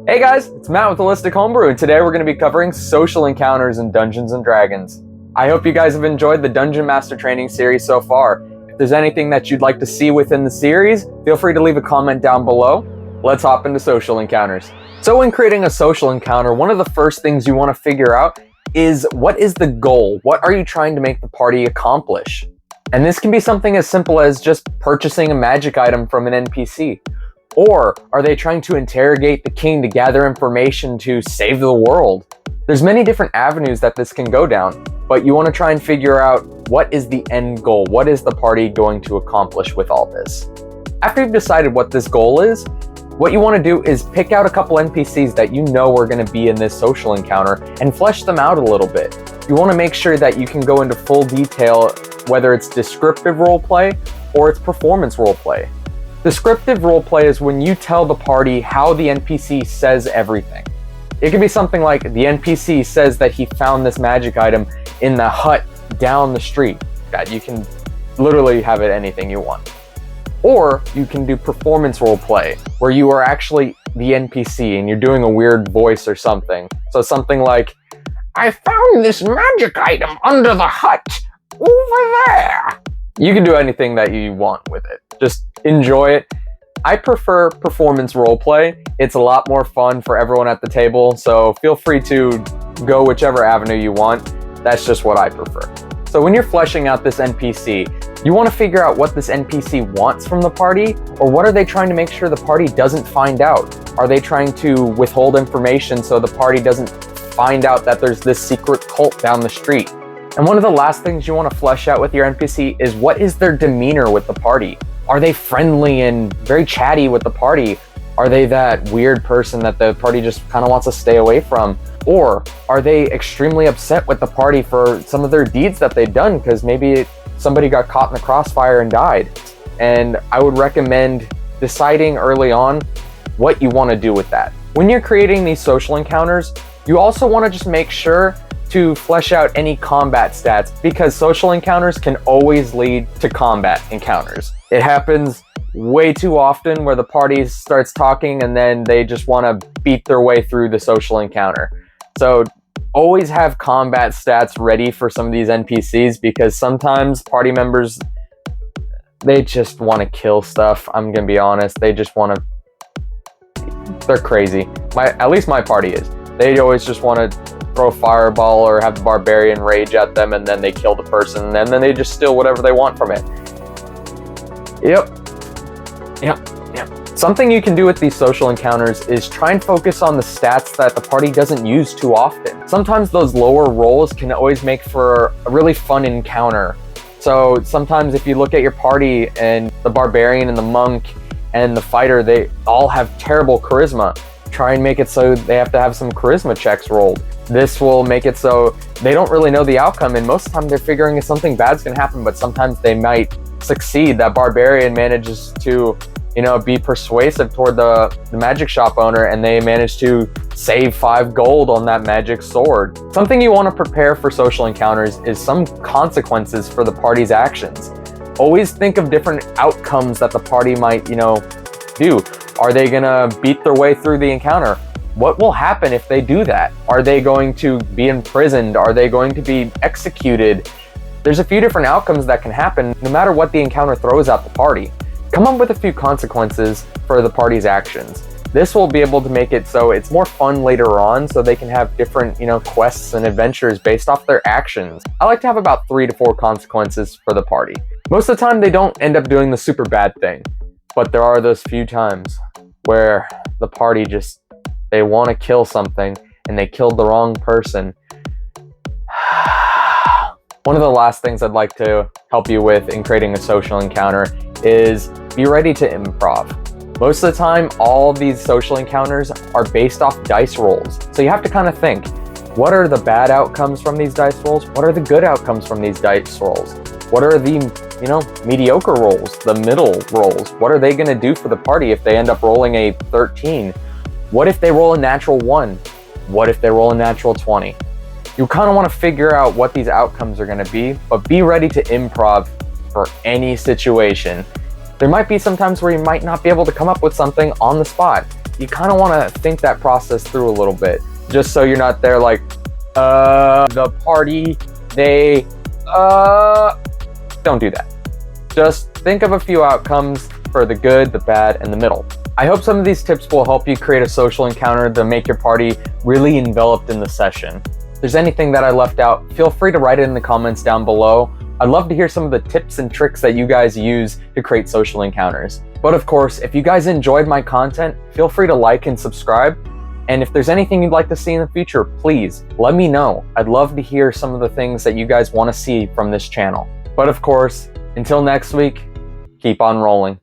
Hey guys, it's Matt with Holistic Homebrew, and today we're going to be covering social encounters in Dungeons & Dragons. I hope you guys have enjoyed the Dungeon Master Training series so far. If there's anything that you'd like to see within the series, feel free to leave a comment down below. Let's hop into social encounters. So when creating a social encounter, one of the first things you want to figure out is what is the goal? What are you trying to make the party accomplish? And this can be something as simple as just purchasing a magic item from an NPC. Or are they trying to interrogate the king to gather information to save the world? There's many different avenues that this can go down, but you want to try and figure out what is the end goal? What is the party going to accomplish with all this? After you've decided what this goal is, what you want to do is pick out a couple NPCs that you know are going to be in this social encounter and flesh them out a little bit. You want to make sure that you can go into full detail, whether it's descriptive roleplay or it's performance roleplay. Descriptive roleplay is when you tell the party how the NPC says everything. It can be something like the NPC says that he found this magic item in the hut down the street. God, you can literally have it anything you want. Or you can do performance roleplay where you are actually the NPC and you're doing a weird voice or something. So something like, I found this magic item under the hut over there. You can do anything that you want with it. Just enjoy it. I prefer performance roleplay. It's a lot more fun for everyone at the table, so feel free to go whichever avenue you want. That's just what I prefer. So when you're fleshing out this NPC, you want to figure out what this NPC wants from the party, or what are they trying to make sure the party doesn't find out? Are they trying to withhold information so the party doesn't find out that there's this secret cult down the street? And one of the last things you want to flesh out with your NPC is what is their demeanor with the party? Are they friendly and very chatty with the party? Are they that weird person that the party just kind of wants to stay away from? Or are they extremely upset with the party for some of their deeds that they've done because maybe somebody got caught in the crossfire and died? And I would recommend deciding early on what you want to do with that. When you're creating these social encounters, you also want to just make sure to flesh out any combat stats, because social encounters can always lead to combat encounters. It happens way too often where the party starts talking and then they just want to beat their way through the social encounter. So always have combat stats ready for some of these NPCs, because sometimes party members, they just want to kill stuff. I'm gonna be honest, they just want to, they're crazy. At least my party is. They always just want to throw a fireball or have the barbarian rage at them, and then they kill the person, and then they just steal whatever they want from it. Yep. Something you can do with these social encounters is try and focus on the stats that the party doesn't use too often. Sometimes those lower rolls can always make for a really fun encounter. So sometimes if you look at your party and the barbarian and the monk and the fighter, they all have terrible charisma. Try and make it so they have to have some charisma checks rolled. This will make it so they don't really know the outcome, and most of the time they're figuring if something bad's gonna happen, but sometimes they might succeed. That barbarian manages to, be persuasive toward the magic shop owner, and they manage to save 5 gold on that magic sword. Something you want to prepare for social encounters is some consequences for the party's actions. Always think of different outcomes that the party might, do. Are they gonna beat their way through the encounter? What will happen if they do that? Are they going to be imprisoned? Are they going to be executed? There's a few different outcomes that can happen no matter what the encounter throws at the party. Come up with a few consequences for the party's actions. This will be able to make it so it's more fun later on, so they can have different, quests and adventures based off their actions. I like to have about 3 to 4 consequences for the party. Most of the time they don't end up doing the super bad thing, but there are those few times where the party they want to kill something and they killed the wrong person. One of the last things I'd like to help you with in creating a social encounter is be ready to improv. Most of the time, all of these social encounters are based off dice rolls. So you have to kind of think, what are the bad outcomes from these dice rolls? What are the good outcomes from these dice rolls? What are the, mediocre rolls, the middle rolls? What are they going to do for the party if they end up rolling a 13? What if they roll a natural 1? What if they roll a natural 20? You kind of want to figure out what these outcomes are going to be, but be ready to improv for any situation. There might be some times where you might not be able to come up with something on the spot. you kind of want to think that process through a little bit, just so you're not there like, the party, don't do that. Just think of a few outcomes for the good, the bad, and the middle. I hope some of these tips will help you create a social encounter to make your party really enveloped in the session. If there's anything that I left out, feel free to write it in the comments down below. I'd love to hear some of the tips and tricks that you guys use to create social encounters. But of course, if you guys enjoyed my content, feel free to like and subscribe. And if there's anything you'd like to see in the future, please let me know. I'd love to hear some of the things that you guys want to see from this channel. But of course, until next week, keep on rolling.